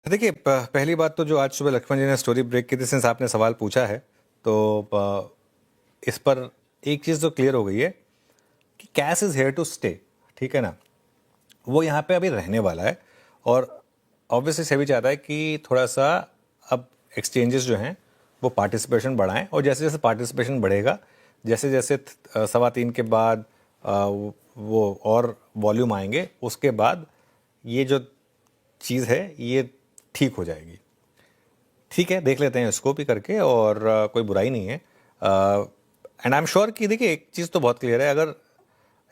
देखिए, पहली बात तो जो आज सुबह लक्ष्मण जी ने स्टोरी ब्रेक की थी, सिंस आपने सवाल पूछा है तो इस पर एक चीज़ तो क्लियर हो गई है कि cash is here to stay. ठीक है ना, वो यहाँ पे अभी रहने वाला है। और ऑब्वियसली सेबी चाहता है कि थोड़ा सा अब एक्सचेंजेस जो हैं वो पार्टिसिपेशन बढ़ाएं, और जैसे जैसे पार्टिसिपेशन बढ़ेगा, जैसे जैसे 3.15 के बाद वो और वॉल्यूम आएंगे, उसके बाद ये जो चीज़ है ये ठीक हो जाएगी। ठीक है, देख लेते हैं इसको भी करके, और कोई बुराई नहीं है। एंड आई एम श्योर कि देखिए, एक चीज़ तो बहुत क्लियर है, अगर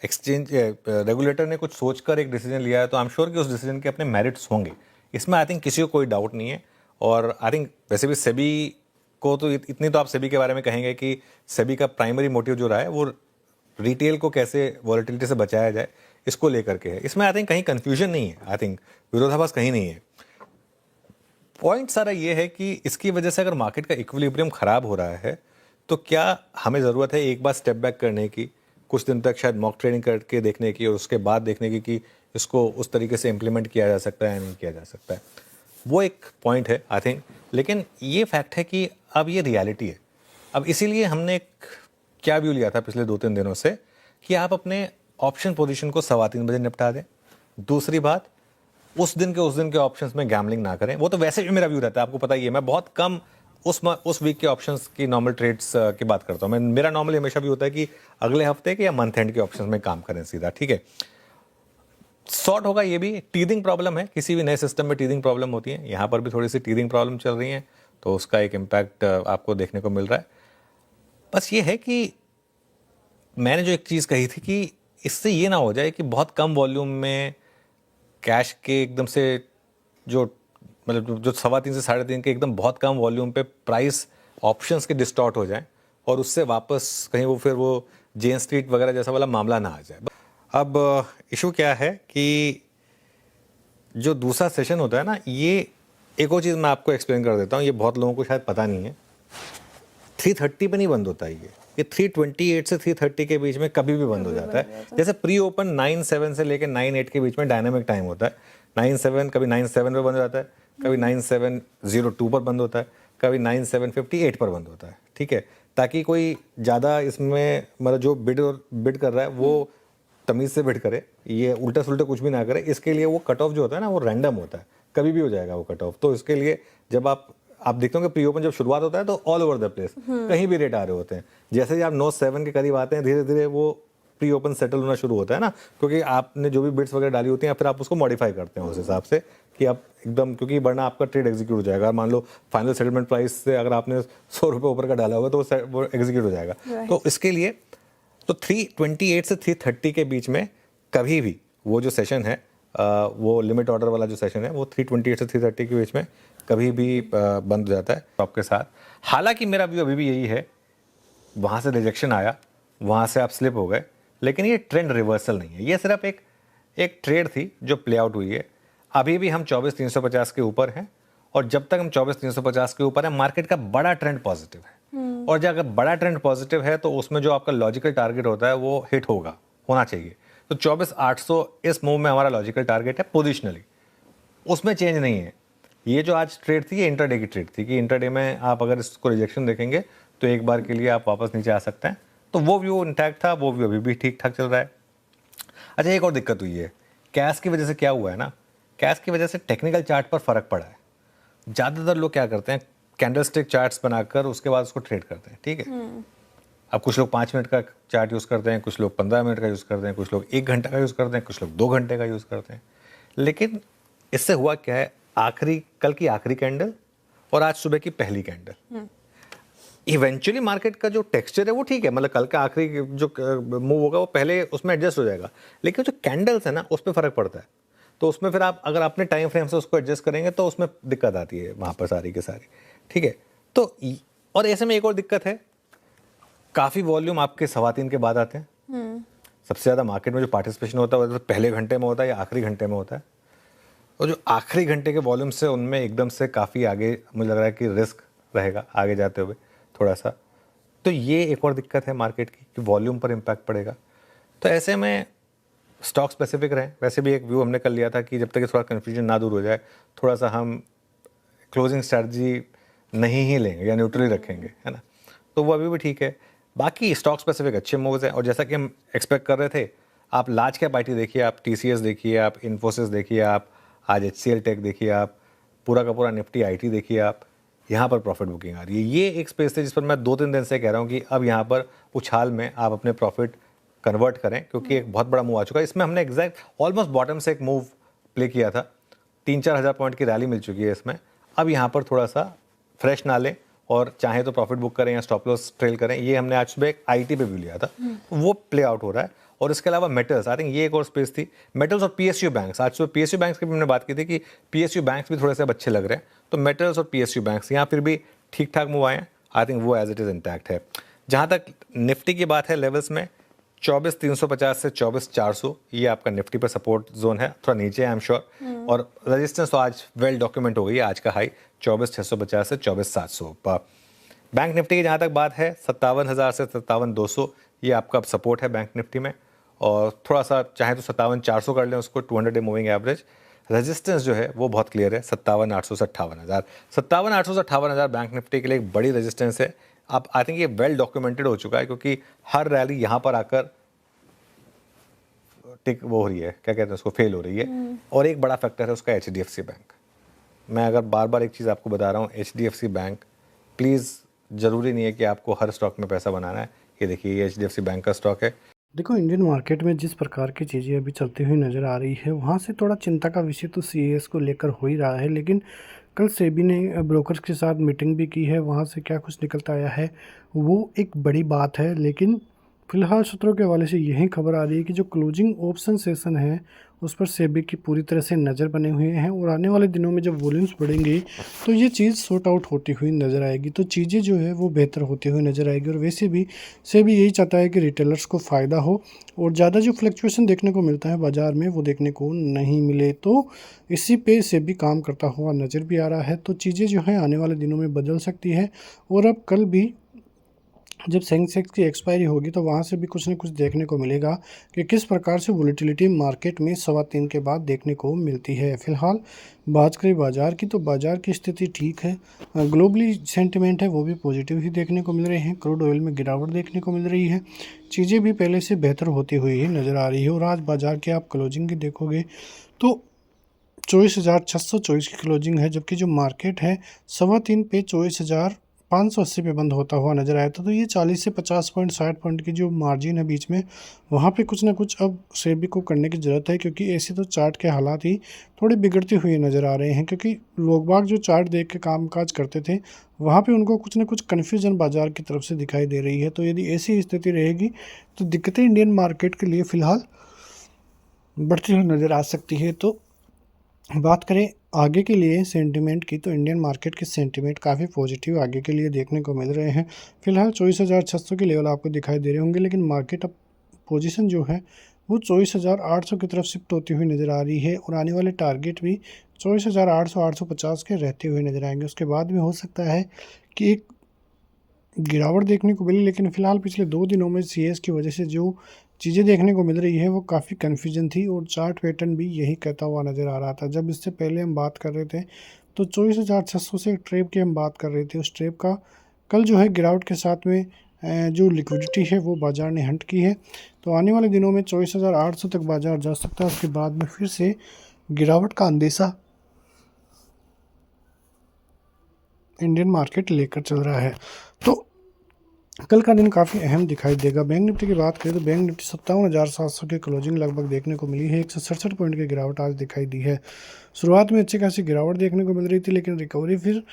एक्सचेंज रेगुलेटर ने कुछ सोचकर एक डिसीजन लिया है तो आई एम श्योर कि उस डिसीजन के अपने मेरिट्स होंगे। इसमें आई थिंक किसी को कोई डाउट नहीं है। और आई थिंक वैसे भी सेबी को तो इतनी तो आप सेबी के बारे में कहेंगे कि सेबी का प्राइमरी मोटिव जो रहा है वो रिटेल को कैसे वॉलेटिलिटी से बचाया जाए, इसको लेकर के है। इसमें आई थिंक कहीं कंफ्यूजन नहीं है, आई थिंक विरोधाभास कहीं नहीं है। पॉइंट सारा ये है कि इसकी वजह से अगर मार्केट का इक्विलिब्रियम खराब हो रहा है तो क्या हमें ज़रूरत है एक बार स्टेप बैक करने की, कुछ दिन तक शायद मॉक ट्रेडिंग करके देखने की, और उसके बाद देखने की कि इसको उस तरीके से इम्प्लीमेंट किया जा सकता है या नहीं किया जा सकता है। वो एक पॉइंट है आई थिंक। लेकिन ये फैक्ट है कि अब ये रियलिटी है। अब इसीलिए हमने एक क्या व्यू लिया था पिछले 2-3 दिनों से कि आप अपने ऑप्शन पोजीशन को 3:15 बजे निपटा दें। दूसरी बात, उस दिन के ऑप्शंस में गैम्बलिंग ना करें। वो तो वैसे भी मेरा व्यू रहता है, आपको पता ही है। मैं बहुत कम उस वीक के ऑप्शंस की नॉर्मल ट्रेड्स की बात करता हूँ। मेरा नॉर्मली हमेशा भी होता है कि अगले हफ्ते के या मंथ एंड के ऑप्शंस में काम करें सीधा। ठीक है, सॉर्ट होगा। ये भी टीदिंग प्रॉब्लम है, किसी भी नए सिस्टम में टीदिंग प्रॉब्लम होती है। यहाँ पर भी थोड़ी सी टीदिंग प्रॉब्लम चल रही है, तो उसका एक इम्पैक्ट आपको देखने को मिल रहा है। बस ये है कि मैंने जो एक चीज़ कही थी कि इससे ये ना हो जाए कि बहुत कम वॉल्यूम में कैश के एकदम से जो मतलब जो 3.15 से 3.5 के एकदम बहुत कम वॉल्यूम पे प्राइस ऑप्शंस के डिस्टॉर्ट हो जाए, और उससे वापस कहीं वो फिर वो जेन स्ट्रीट वगैरह जैसा वाला मामला ना आ जाए। अब इशू क्या है कि जो दूसरा सेशन होता है ना, ये एक और चीज़ मैं आपको एक्सप्लेन कर देता हूँ, ये बहुत लोगों को शायद पता नहीं है। 3:30 पे नहीं बंद होता है ये 3:28 से 3:30 के बीच में कभी भी बंद हो जाता है। जैसे प्री ओपन 9:07 से लेकर 9:08 के बीच में डायनामिक टाइम होता है। 9:07 कभी 9:07 पे बंद हो जाता है, कभी 9:07:02 पर बंद होता है, कभी 9:07:58 पर बंद होता है। ठीक है, ताकि कोई ज़्यादा इसमें मतलब जो बिड कर रहा है वो तमीज़ से बिड करे, ये उल्टा सुल्टा कुछ भी ना करे। इसके लिए वो कट ऑफ जो होता है ना, वो रैंडम होता है, कभी भी हो जाएगा वो कट ऑफ। तो इसके लिए जब आप देखते हो कि प्री ओपन जब शुरुआत होता है तो ऑल ओवर द प्लेस कहीं भी रेट आ रहे होते हैं। जैसे ही आप 9:07 के करीब आते हैं, धीरे धीरे वो प्री ओपन सेटल होना शुरू होता है ना, क्योंकि आपने जो भी बिड्स वगैरह डाली होती हैं फिर आप उसको मॉडिफाई करते हैं उस हिसाब से कि आप एकदम, क्योंकि वरना आपका ट्रेड एग्जीक्यूट हो जाएगा। मान लो फाइनल सेटलमेंट प्राइस से अगर आपने 100 रुपये ऊपर का डाला होगा तो वो एग्जीक्यूट हो जाएगा। तो इसके लिए तो 3:28 से 3:30 के बीच में कभी भी वो जो सेशन है, वो लिमिट ऑर्डर वाला जो सेशन है, वो 3:28 से 3:30 के बीच में कभी भी बंद हो जाता है आपके साथ। हालांकि मेरा व्यू अभी भी यही है, वहाँ से रिजेक्शन आया, वहाँ से आप स्लिप हो गए, लेकिन ये ट्रेंड रिवर्सल नहीं है। ये सिर्फ एक ट्रेड थी जो प्ले आउट हुई है। अभी भी हम 24,350 के ऊपर हैं, और जब तक हम 24,350 के ऊपर हैं, मार्केट का बड़ा ट्रेंड पॉजिटिव है। और जब अगर बड़ा ट्रेंड पॉजिटिव है तो उसमें जो आपका लॉजिकल टारगेट होता है वो हिट होना चाहिए। तो 24,800 इस मूव में हमारा लॉजिकल टारगेट है पोजिशनली, उसमें चेंज नहीं है। ये जो आज ट्रेड थी ये इंटरडे की ट्रेड थी कि इंटरडे में आप अगर इसको रिजेक्शन देखेंगे तो एक बार के लिए आप वापस नीचे आ सकते हैं। तो वो व्यू इंटैक्ट था, वो व्यू अभी भी ठीक ठाक चल रहा है। अच्छा, एक और दिक्कत हुई है कैश की वजह से। क्या हुआ है ना, कैश की वजह से टेक्निकल चार्ट पर फर्क पड़ा है। ज़्यादातर लोग क्या करते हैं, कैंडलस्टिक चार्ट्स बनाकर उसके बाद उसको ट्रेड करते हैं। ठीक है, अब कुछ लोग 5 मिनट का चार्ट यूज़ करते हैं, कुछ लोग 15 मिनट का यूज़ करते हैं, कुछ लोग 1 घंटा का यूज़ करते हैं, कुछ लोग 2 घंटे का यूज़ करते हैं। लेकिन इससे हुआ क्या है, कल की आखिरी कैंडल और आज सुबह की पहली कैंडल, इवेंचुअली मार्केट का जो टेक्सचर है वो ठीक है। मतलब कल का आखिरी जो मूव होगा वो पहले उसमें एडजस्ट हो जाएगा, लेकिन जो कैंडल्स है ना उस पर फर्क पड़ता है। तो उसमें फिर आप अगर अपने टाइम फ्रेम से उसको एडजस्ट करेंगे तो उसमें दिक्कत आती है वहाँ पर सारी के सारी। ठीक है, तो और ऐसे में एक और दिक्कत है, काफ़ी वॉल्यूम आपके 3:15 के बाद आते हैं। सबसे ज़्यादा मार्केट में जो पार्टिसिपेशन होता है वो पहले घंटे में होता है या आखिरी घंटे में होता है। और जो आखिरी घंटे के वॉल्यूम से उनमें एकदम से काफ़ी आगे मुझे लग रहा है कि रिस्क रहेगा आगे जाते हुए थोड़ा सा। तो ये एक और दिक्कत है मार्केट की कि वॉल्यूम पर इम्पैक्ट पड़ेगा। तो ऐसे में स्टॉक स्पेसिफिक रहें। वैसे भी एक व्यू हमने कर लिया था कि जब तक थोड़ा कन्फ्यूजन ना दूर हो जाए, थोड़ा सा हम क्लोजिंग स्ट्रैटेजी नहीं ही लेंगे या न्यूट्रली रखेंगे, है ना, तो वो अभी भी ठीक है। बाकी स्टॉक स्पेसिफिक अच्छे मूव्स हैं, और जैसा कि हम एक्सपेक्ट कर रहे थे, आप लार्ज कैप आईटी देखिए, आप टीसीएस देखिए, आप इन्फोसिस देखिए, आप आज एचसीएल टेक देखिए, आप पूरा का पूरा निफ्टी आईटी देखिए, आप यहाँ पर प्रॉफिट बुकिंग आ रही है। ये एक स्पेस है जिस पर मैं 2-3 दिन से कह रहा हूँ कि अब यहाँ पर उछाल में आप अपने प्रॉफिट कन्वर्ट करें, क्योंकि एक बहुत बड़ा मूव आ चुका है। इसमें हमने एग्जैक्ट ऑलमोस्ट बॉटम से एक मूव प्ले किया था, 3-4 हज़ार पॉइंट की रैली मिल चुकी है इसमें। अब यहाँ पर थोड़ा सा फ्रेश ना लें, और चाहे तो प्रॉफिट बुक करें या स्टॉप लॉस ट्रेल करें। ये हमने आज सुबह एक आईटी पे व्यू लिया था, वो प्ले आउट हो रहा है। और इसके अलावा मेटल्स, आई थिंक ये एक और स्पेस थी, मेटल्स और पीएसयू बैंक्स। आज सुबह पीएसयू बैंक्स की भी हमने बात की थी कि पीएसयू बैंक्स भी थोड़े से अब अच्छे लग रहे हैं, तो मेटल्स और पीएसयू बैंक्स यहाँ फिर भी ठीक ठाक मूव आए हैं। आई थिंक वो एज इट इज़ इंटैक्ट है। जहाँ तक निफ्टी की बात है, लेवल्स में 24,350 से 24,400 ये आपका निफ्टी पर सपोर्ट जोन है, थोड़ा नीचे आई एम श्योर। और रेजिस्टेंस तो आज वेल डॉक्यूमेंट हो गई है, आज का हाई 24,650 से 24,700। बैंक निफ्टी की जहाँ तक बात है, 57,000 से 57,200 ये आपका सपोर्ट है बैंक निफ्टी में, और थोड़ा सा चाहे तो 57,400 कर लें उसको, 200 डे मूविंग एवरेज। रेजिस्टेंस जो है वो बहुत क्लियर है, 57,800 से 58,000। 57,800 से 58,000 बैंक निफ्टी के लिए एक बड़ी रेजिस्टेंस है। अब आई थिंक ये वेल डॉक्यूमेंटेड हो चुका है, क्योंकि हर रैली यहाँ पर आकर टिक वो हो रही है, क्या कहते हैं उसको, फेल हो रही है। और एक बड़ा फैक्टर है उसका एचडीएफसी बैंक। मैं अगर बार बार एक चीज़ आपको बता रहा हूँ, एचडीएफसी बैंक, प्लीज़ ज़रूरी नहीं है कि आपको हर स्टॉक में पैसा बनाना है। ये देखिए, ये एचडीएफसी बैंक का स्टॉक है। देखो, इंडियन मार्केट में जिस प्रकार की चीज़ें अभी चलती हुई नज़र आ रही है, वहाँ से थोड़ा चिंता का विषय तो सीएस को लेकर हो ही रहा है। लेकिन कल सेबी ने ब्रोकर्स के साथ मीटिंग भी की है, वहाँ से क्या कुछ निकलता आया है वो एक बड़ी बात है। लेकिन फिलहाल सूत्रों के हवाले से यही खबर आ रही है कि जो क्लोजिंग ऑप्शन सेशन है उस पर सेबी की पूरी तरह से नज़र बने हुए हैं, और आने वाले दिनों में जब वॉल्यूम्स बढ़ेंगे तो ये चीज़ सॉर्ट आउट होती हुई नज़र आएगी, तो चीज़ें जो है वो बेहतर होती हुई नज़र आएगी। और वैसे भी सेबी यही चाहता है कि रिटेलर्स को फ़ायदा हो, और ज़्यादा जो फ्लक्चुएशन देखने को मिलता है बाज़ार में वो देखने को नहीं मिले, तो इसी पे सेबी काम करता हुआ नज़र भी आ रहा है। तो चीज़ें जो है आने वाले दिनों में बदल सकती है, और अब कल भी जब सेंसेक्स की एक्सपायरी होगी तो वहाँ से भी कुछ न कुछ देखने को मिलेगा कि किस प्रकार से वोलेटिलिटी मार्केट में 3:15 के बाद देखने को मिलती है। फिलहाल बात करें बाज़ार की, तो बाज़ार की स्थिति ठीक है। ग्लोबली सेंटिमेंट है वो भी पॉजिटिव ही देखने को मिल रहे हैं। क्रूड ऑयल में गिरावट देखने को मिल रही है, चीज़ें भी पहले से बेहतर होती हुई ही नज़र आ रही है। और आज बाज़ार की आप क्लोजिंग की देखोगे तो 24,624 की क्लोजिंग है, जबकि जो मार्केट है 3:15 पे 24,580 पे बंद होता हुआ नज़र आया था। तो ये 40 से 50 पॉइंट 60 पॉइंट की जो मार्जिन है बीच में, वहाँ पे कुछ ना कुछ अब सेबी को करने की ज़रूरत है, क्योंकि ऐसे तो चार्ट के हालात ही थोड़े बिगड़ते हुए नज़र आ रहे हैं। क्योंकि लोग बाग जो चार्ट देख के काम काज करते थे, वहाँ पे उनको कुछ ना कुछ कन्फ्यूजन बाज़ार की तरफ से दिखाई दे रही है। तो यदि ऐसी स्थिति रहेगी तो दिक्कतें इंडियन मार्केट के लिए फ़िलहाल बढ़ती हुई नज़र आ सकती है। तो बात करें आगे के लिए सेंटीमेंट की, तो इंडियन मार्केट के सेंटीमेंट काफ़ी पॉजिटिव आगे के लिए देखने को मिल रहे हैं। फिलहाल 24,600 के लेवल आपको दिखाई दे रहे होंगे, लेकिन मार्केट अब पोजीशन जो है वो 24,800 की तरफ शिफ्ट होती हुई नज़र आ रही है, और आने वाले टारगेट भी 24,800 850 के रहते हुए नज़र आएंगे। उसके बाद में हो सकता है कि एक गिरावट देखने को मिली, लेकिन फ़िलहाल पिछले 2 दिनों में सीएस की वजह से जो चीज़ें देखने को मिल रही है वो काफ़ी कन्फ्यूजन थी, और चार्ट पैटर्न भी यही कहता हुआ नज़र आ रहा था। जब इससे पहले हम बात कर रहे थे तो 24,600 से एक ट्रेप की हम बात कर रहे थे, उस ट्रेप का कल जो है गिरावट के साथ में जो लिक्विडिटी है वो बाज़ार ने हंट की है। तो आने वाले दिनों में 24,800 तक बाज़ार जा सकता है, उसके बाद में फिर से गिरावट का अंदेशा इंडियन मार्केट लेकर चल रहा है। तो कल का दिन काफ़ी अहम दिखाई देगा। बैंक निफ्टी की बात करें तो बैंक निफ्टी 57,700 की क्लोजिंग लगभग देखने को मिली है। 167 पॉइंट की गिरावट आज दिखाई दी है। शुरुआत में अच्छी खासी गिरावट देखने को मिल रही थी, लेकिन रिकवरी फिर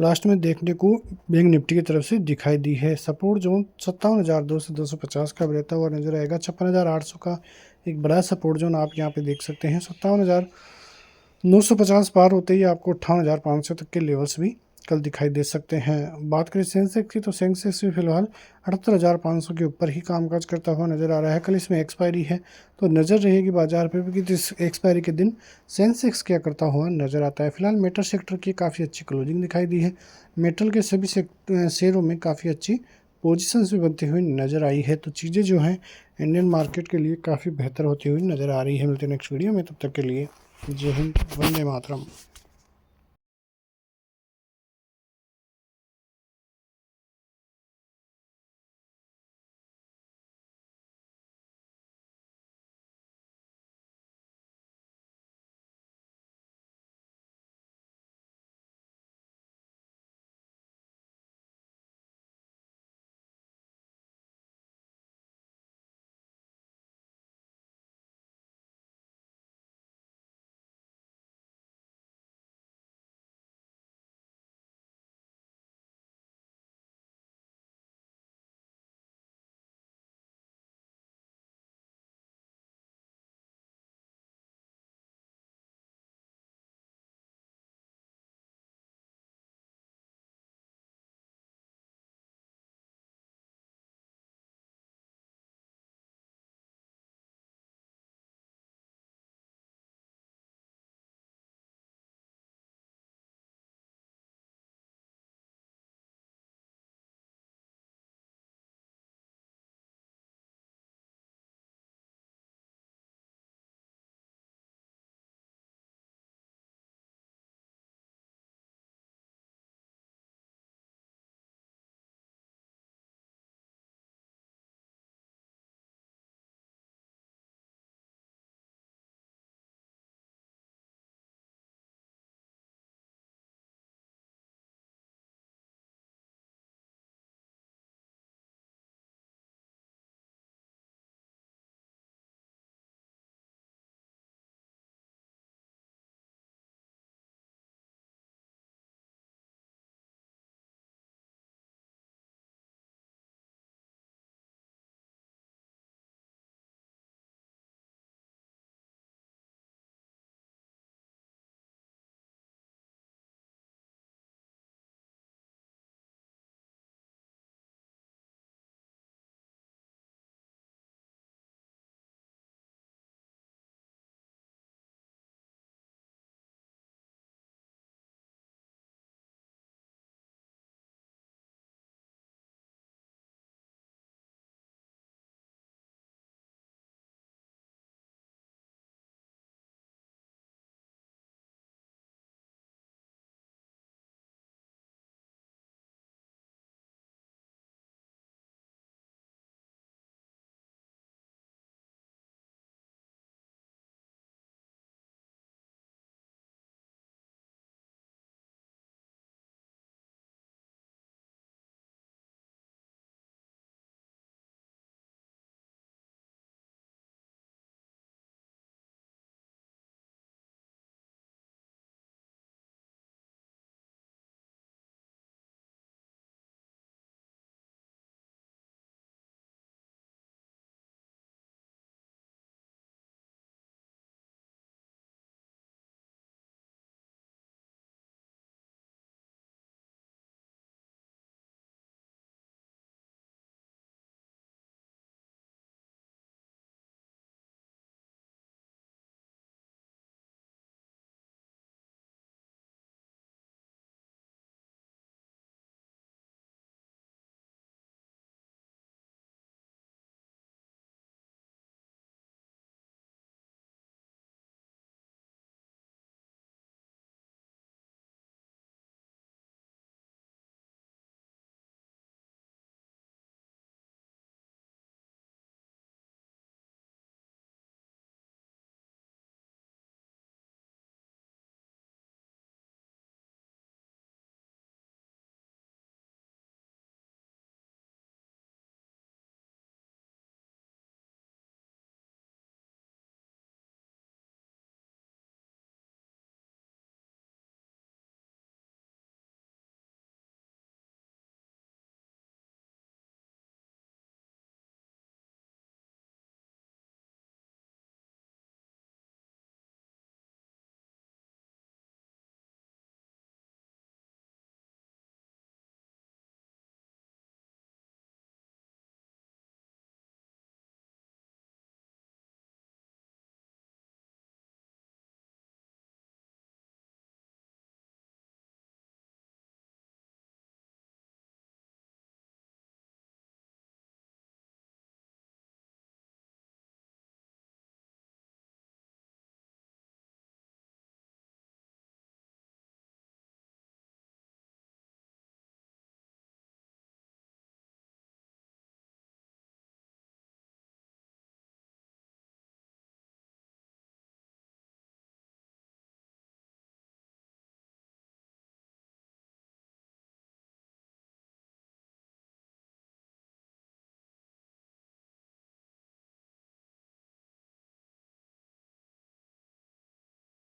लास्ट में देखने को बैंक निफ्टी की तरफ से दिखाई दी है। सपोर्ट जोन 57,200 से 250 का रहता हुआ नजर आएगा। 56,800 का एक बड़ा सपोर्ट जोन आप यहाँ पे देख सकते हैं। 57,950 पार होते ही आपको 58,500 तक के लेवल्स भी कल दिखाई दे सकते हैं। बात करें सेंसेक्स की, तो सेंसेक्स भी फिलहाल 78,500 के ऊपर ही कामकाज करता हुआ नज़र आ रहा है। कल इसमें एक्सपायरी है, तो नज़र रहेगी बाजार पर कि इस एक्सपायरी के दिन सेंसेक्स क्या करता हुआ नज़र आता है। फिलहाल मेटल सेक्टर की काफ़ी अच्छी क्लोजिंग दिखाई दी है। मेटल के सभी शेयरों में काफ़ी अच्छी पोजीशंस भी बनती हुई नज़र आई है। तो चीज़ें जो हैं इंडियन मार्केट के लिए काफ़ी बेहतर होती हुई नज़र आ रही है। मिलते हैं नेक्स्ट वीडियो में, तब तक के लिए जय हिंद, वंदे मातरम।